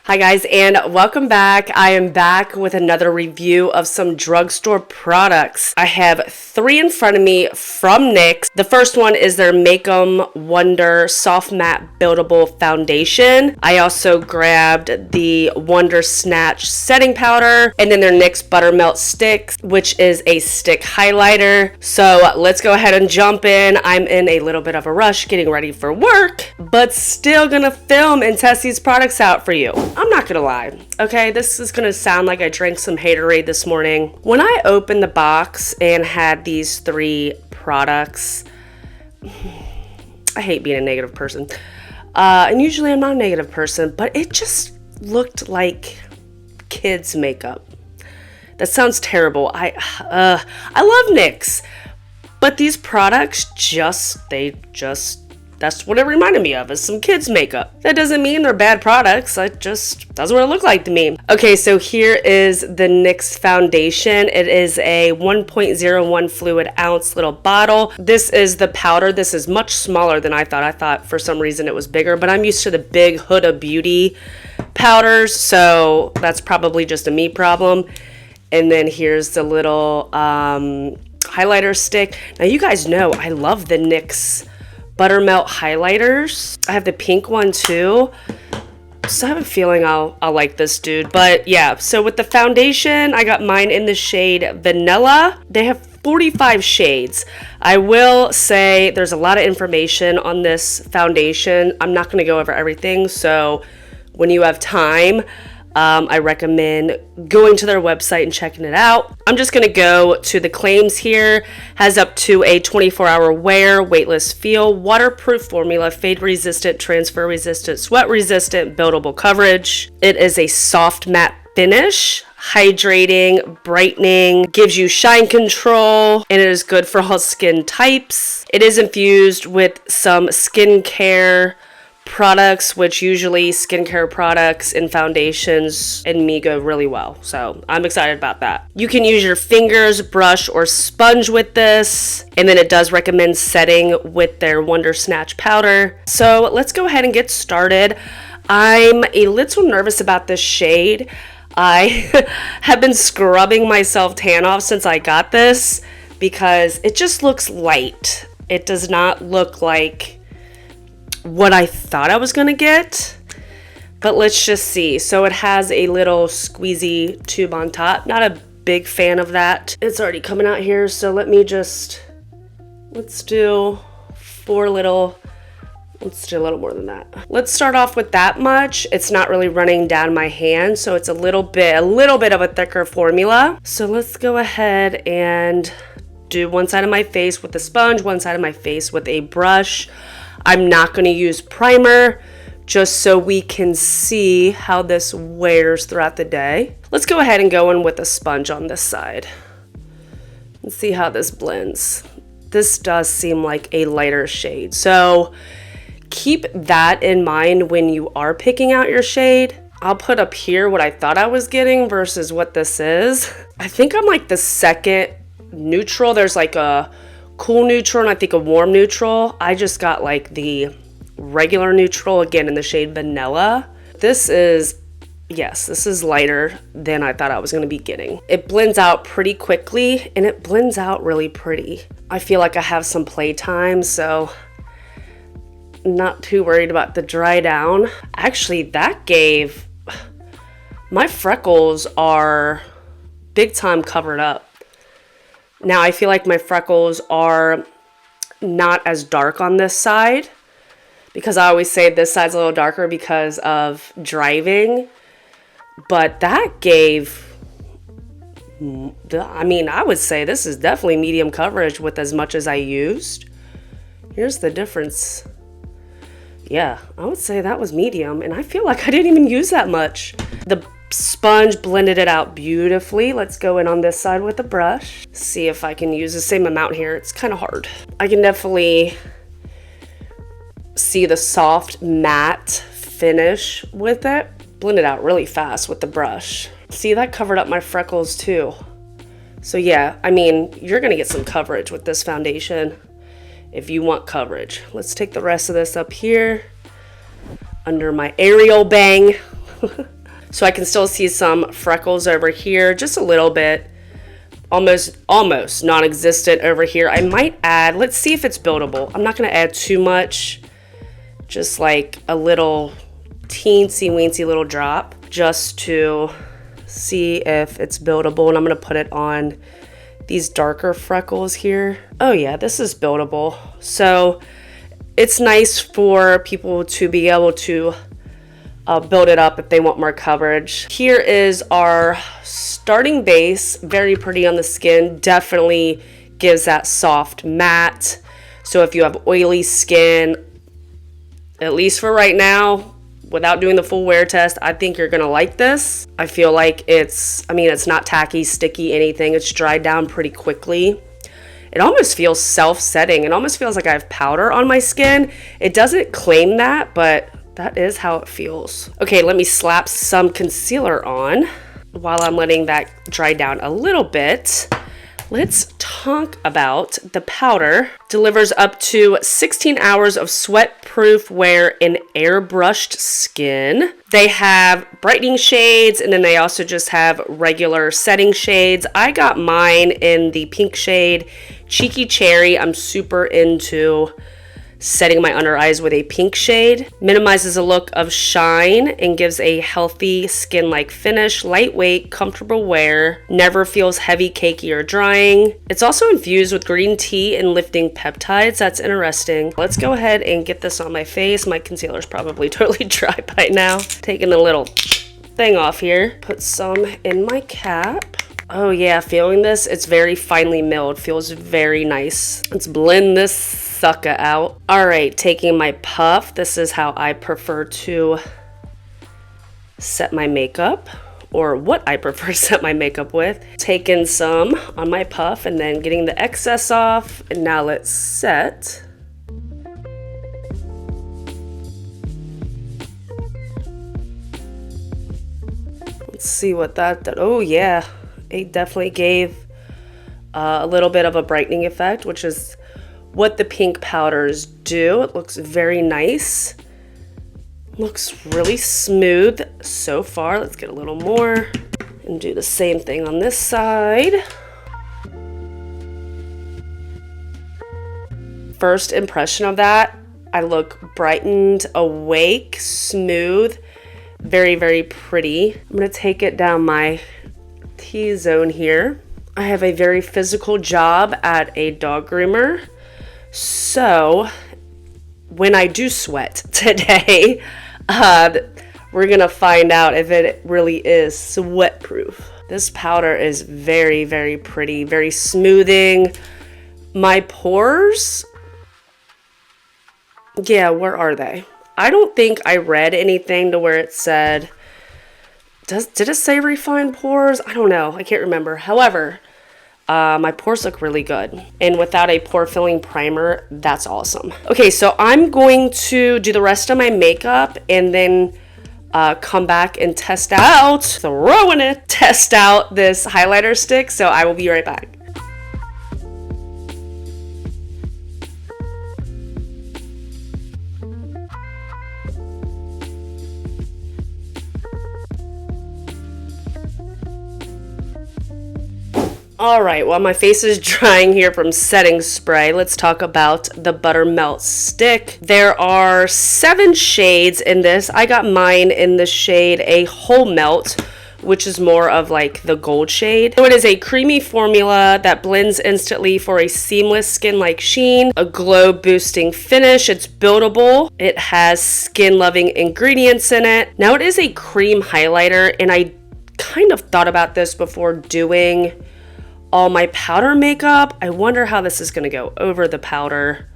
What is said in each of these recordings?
Hi guys, and welcome back. I am back with another review of some drugstore products. I have 3 in front of me from NYX. The first one is their Make 'em Wonder Soft Matte Buildable Foundation. I also grabbed the Wonder Snatch Setting Powder, and then their NYX Buttermilk Stix, which is a stick highlighter. So let's go ahead and jump in. I'm in a little bit of a rush getting ready for work, but still gonna film and test these products out for you. I'm not gonna lie, okay? This is gonna sound like I drank some Haterade this morning. When I opened the box and had these 3 products, I hate being a negative person. And usually I'm not a negative person, but it just looked like kids' makeup. That sounds terrible. I love NYX, but these products that's what it reminded me of, is some kids' makeup. That doesn't mean they're bad products. It just doesn't what it look like to me. Okay, so here is the NYX foundation. It is a 1.01 fluid ounce little bottle. This is the powder. This is much smaller than I thought. I thought for some reason it was bigger, but I'm used to the big Huda Beauty powders, so that's probably just a me problem. And then here's the little highlighter stick. Now you guys know I love the NYX Buttermilk highlighters. I have the pink one too, so I have a feeling I'll like this dude. But yeah, so with the foundation, I got mine in the shade Vanilla. They have 45 shades. I will say there's a lot of information on this foundation. I'm not going to go over everything, so when you have time, I recommend going to their website and checking it out. I'm just going to go to the claims here. Has up to a 24-hour wear, weightless feel, waterproof formula, fade resistant, transfer resistant, sweat resistant, buildable coverage. It is a soft matte finish, hydrating, brightening, gives you shine control, and it is good for all skin types. It is infused with some skincare products, which usually skincare products and foundations and me go really well, so I'm excited about that. You can use your fingers, brush, or sponge with this, and then it does recommend setting with their Wonder Snatch powder. So let's go ahead and get started. I'm a little nervous about this shade. I have been scrubbing myself tan off since I got this because it just looks light. It does not look like what I thought I was gonna get, but let's just see. So it has a little squeezy tube on top. Not a big fan of that. It's already coming out here, so let's do a little more than that. Let's start off with that much. It's not really running down my hand, so it's a little bit of a thicker formula. So let's go ahead and do one side of my face with the sponge, one side of my face with a brush. I'm not going to use primer, just so we can see how this wears throughout the day. Let's go ahead and go in with a sponge on this side and see how this blends. This does seem like a lighter shade, so keep that in mind when you are picking out your shade. I'll put up here what I thought I was getting versus what this is. I think I'm like the second neutral. There's like a cool neutral and I think a warm neutral. I just got like the regular neutral, again in the shade Vanilla. This is lighter than I thought I was going to be getting. It blends out pretty quickly and it blends out really pretty. I feel like I have some play time, so not too worried about the dry down. Actually, that gave, my freckles are big time covered up. Now I feel like my freckles are not as dark on this side, because I always say this side's a little darker because of driving, but that gave, I mean, I would say this is definitely medium coverage with as much as I used. Here's the difference. Yeah, I would say that was medium, and I feel like I didn't even use that much. The sponge blended it out beautifully. Let's go in on this side with a brush. See if I can use the same amount here. It's kind of hard. I can definitely see the soft matte finish with it. Blend it out really fast with the brush. See, that covered up my freckles too. So yeah, I mean, you're gonna get some coverage with this foundation if you want coverage. Let's take the rest of this up here under my aerial bang. So I can still see some freckles over here, just a little bit. Almost non-existent over here. I might add, let's see if it's buildable. I'm not gonna add too much, just like a little teensy weensy little drop, just to see if it's buildable. And I'm gonna put it on these darker freckles here. Oh yeah, this is buildable. So it's nice for people to be able to build it up if they want more coverage. Here is our starting base, very pretty on the skin, definitely gives that soft matte. So if you have oily skin, at least for right now, without doing the full wear test, I think you're gonna like this. I feel like it's not tacky, sticky, anything. It's dried down pretty quickly. It almost feels self-setting. It almost feels like I have powder on my skin. It doesn't claim that, but that is how it feels. Okay, let me slap some concealer on while I'm letting that dry down a little bit. Let's talk about the powder. Delivers up to 16 hours of sweat-proof wear in airbrushed skin. They have brightening shades, and then they also just have regular setting shades. I got mine in the pink shade, Cheeky Cherry. I'm super into setting my under eyes with a pink shade. Minimizes a look of shine and gives a healthy skin-like finish. Lightweight, comfortable wear. Never feels heavy, cakey, or drying. It's also infused with green tea and lifting peptides. That's interesting. Let's go ahead and get this on my face. My concealer's probably totally dry by now. Taking a little thing off here. Put some in my cap. Oh yeah, feeling this, it's very finely milled. Feels very nice. Let's blend this sucker out. All right, taking my puff. This is how I prefer to set my makeup, or what I prefer to set my makeup with. Taking some on my puff and then getting the excess off. And now let's set. Let's see what that did. Oh yeah, it definitely gave a little bit of a brightening effect, which is what the pink powders do. It looks very nice. Looks really smooth so far. Let's get a little more and do the same thing on this side. First impression of that, I look brightened, awake, smooth, very, very pretty. I'm gonna take it down my T-zone here. I have a very physical job at a dog groomer. So when I do sweat today, we're gonna find out if it really is sweat proof. This powder is very, very pretty, very smoothing. My pores, yeah, where are they? I don't think I read anything to where it said, did it say refined pores? I don't know, I can't remember. However, my pores look really good. And without a pore filling primer, that's awesome. Okay, so I'm going to do the rest of my makeup and then come back and test out this highlighter stick. So I will be right back. All right, while my face is drying here from setting spray, let's talk about the Buttermilk stick. There are 7 shades in this. I got mine in the shade A Whole Melt, which is more of like the gold shade. So it is a creamy formula that blends instantly for a seamless skin-like sheen, a glow-boosting finish. It's buildable. It has skin-loving ingredients in it. Now it is a cream highlighter, and I kind of thought about this before doing all my powder makeup. I wonder how this is gonna go over the powder.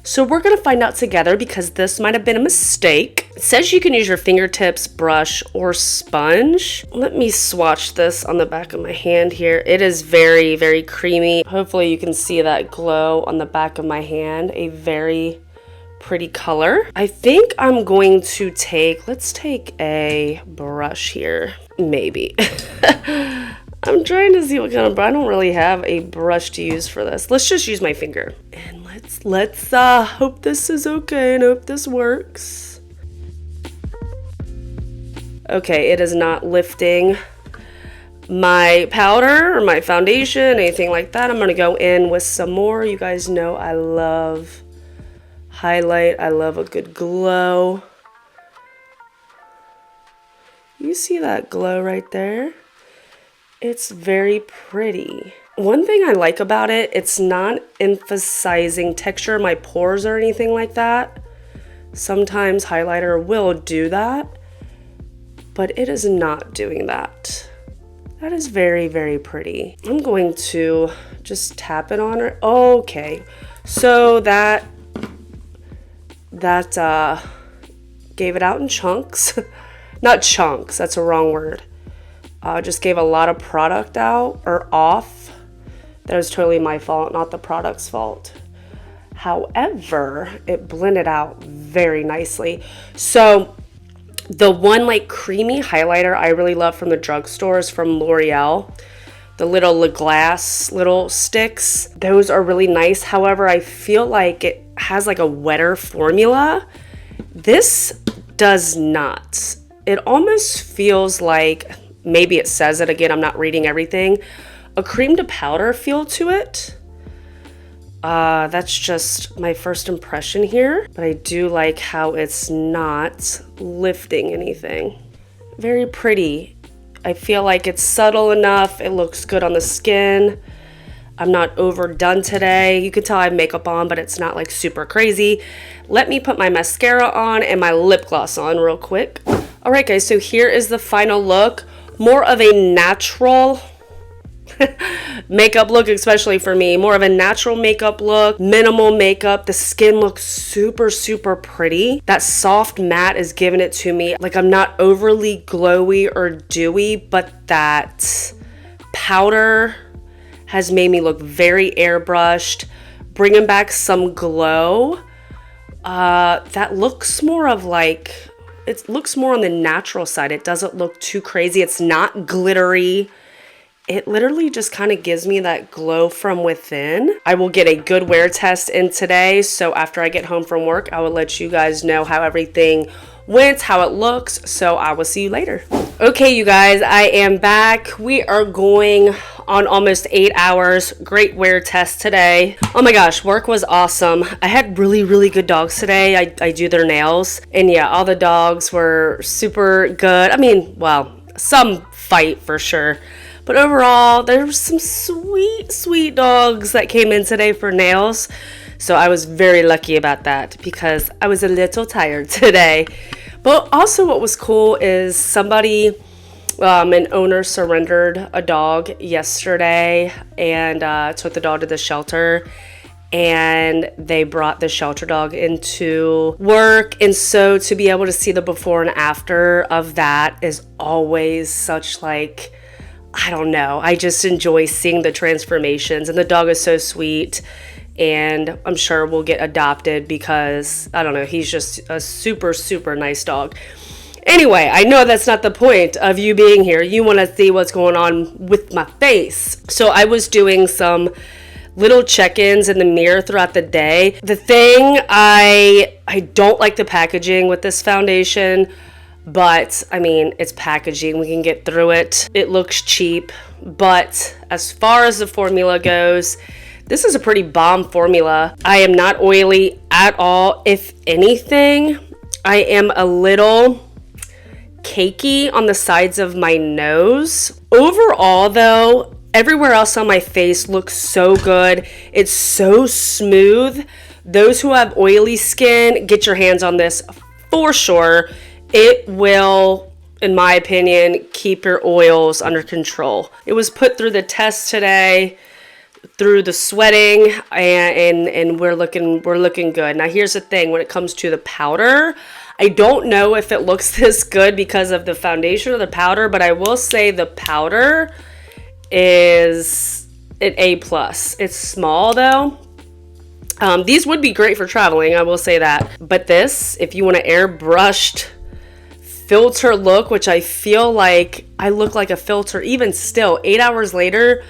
So we're gonna find out together because this might have been a mistake. It says you can use your fingertips, brush, or sponge. Let me swatch this on the back of my hand here. It is very, very creamy. Hopefully you can see that glow on the back of my hand. A very pretty color. I think I'm going to let's take a brush here, maybe. I'm trying to see what kind of brush. I don't really have a brush to use for this. Let's just use my finger. And let's hope this is okay and hope this works. Okay, it is not lifting my powder or my foundation, anything like that. I'm going to go in with some more. You guys know I love highlight. I love a good glow. You see that glow right there? It's very pretty. One thing I like about it, it's not emphasizing texture in my pores or anything like that. Sometimes highlighter will do that, but it is not doing that. That is very, very pretty. I'm going to just tap it on her. Okay, so that gave it out in chunks. Not chunks, that's a wrong word. Just gave a lot of product out or off. That was totally my fault, not the product's fault. However, it blended out very nicely. So the one like creamy highlighter I really love from the drugstore is from L'Oreal. The little glass little sticks. Those are really nice. However, I feel like it has like a wetter formula. This does not. It almost feels like, maybe it says it again, I'm not reading everything, a cream to powder feel to it. That's just my first impression here, but I do like how it's not lifting anything. Very pretty. I feel like it's subtle enough. It looks good on the skin. I'm not overdone today. You can tell I have makeup on, but it's not like super crazy. Let me put my mascara on and my lip gloss on real quick. All right, guys, so here is the final look. More of a natural makeup look, especially for me. More of a natural makeup look, minimal makeup. The skin looks super, super pretty. That soft matte is giving it to me. Like I'm not overly glowy or dewy, but that powder has made me look very airbrushed, bringing back some glow. That looks more of like, it looks more on the natural side. It doesn't look too crazy. It's not glittery. It literally just kind of gives me that glow from within. I will get a good wear test in today. So after I get home from work, I will let you guys know how everything went, how it looks. So I will see you later. Okay, you guys, I am back. We are going on almost 8 hours. Great wear test today. Oh my gosh, work was awesome. I had really, really good dogs today. I do their nails. And yeah, all the dogs were super good. I mean, well, some fight for sure. But overall, there were some sweet, sweet dogs that came in today for nails. So I was very lucky about that because I was a little tired today. But also what was cool is somebody, an owner surrendered a dog yesterday and took the dog to the shelter. And they brought the shelter dog into work. And so to be able to see the before and after of that is always such like, I don't know. I just enjoy seeing the transformations, and the dog is so sweet, and I'm sure we'll get adopted because, I don't know, he's just a super, super nice dog. Anyway, I know that's not the point of you being here. You want to see what's going on with my face. So I was doing some little check-ins in the mirror throughout the day. The thing, I don't like the packaging with this foundation. But, I mean, it's packaging. We can get through it. It looks cheap. But as far as the formula goes, this is a pretty bomb formula. I am not oily at all. If anything, I am a little cakey on the sides of my nose. Overall, though, everywhere else on my face looks so good. It's so smooth. Those who have oily skin, get your hands on this for sure. It will, in my opinion, keep your oils under control. It was put through the test today, through the sweating, and we're looking good. Now here's the thing, when it comes to the powder, I don't know if it looks this good because of the foundation or the powder, but I will say the powder is an A+. It's small though. These would be great for traveling, I will say that. But this, if you want an airbrushed filter look, which I feel like I look like a filter even still 8 hours later,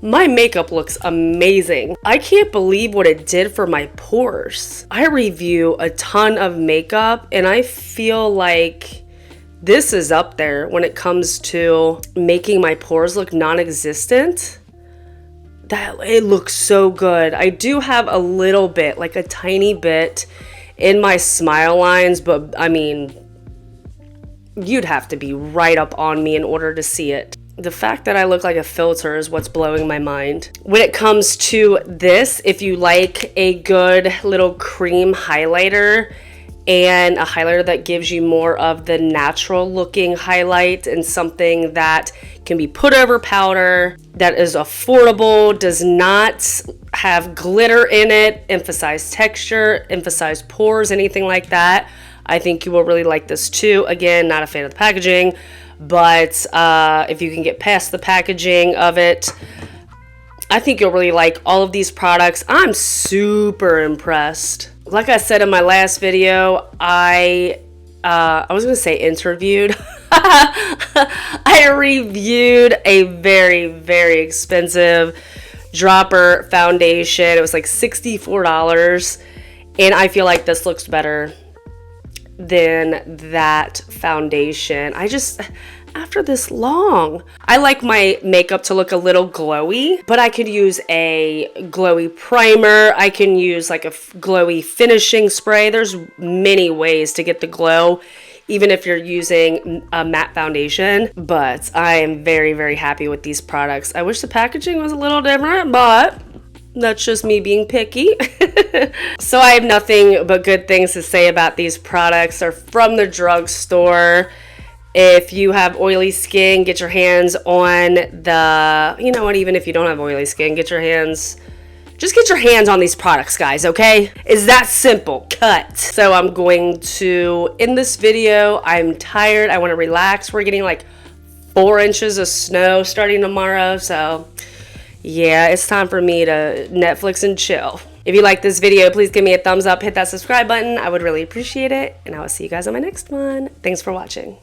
my makeup looks amazing. I can't believe what it did for my pores. I review a ton of makeup and I feel like This is up there when it comes to making my pores look non-existent. That it looks so good. I do have a little bit, like a tiny bit in my smile lines, but I mean, you'd have to be right up on me in order to see it. The fact that I look like a filter is what's blowing my mind. When it comes to this, if you like a good little cream highlighter and a highlighter that gives you more of the natural looking highlight and something that can be put over powder, that is affordable, does not have glitter in it, emphasize texture, emphasize pores, anything like that, I think you will really like this too. Again, not a fan of the packaging, but if you can get past the packaging of it, I think you'll really like all of these products. I'm super impressed. Like I said in my last video, I was gonna say interviewed. I reviewed a very, very expensive dropper foundation. It was like $64, and I feel like this looks better than that foundation. After this long, I like my makeup to look a little glowy, but I could use a glowy primer. I can use like a glowy finishing spray. There's many ways to get the glow, even if you're using a matte foundation. But I am very, very happy with these products. I wish the packaging was a little different, but that's just me being picky. So I have nothing but good things to say about these products. They're from the drugstore. If you have oily skin, get your hands on the, you know what, even if you don't have oily skin, just get your hands on these products, guys, okay? It's that simple. Cut. So I'm going to end this video. I'm tired. I want to relax. We're getting like 4 inches of snow starting tomorrow. So yeah, it's time for me to Netflix and chill. If you like this video, please give me a thumbs up. Hit that subscribe button. I would really appreciate it. And I will see you guys on my next one. Thanks for watching.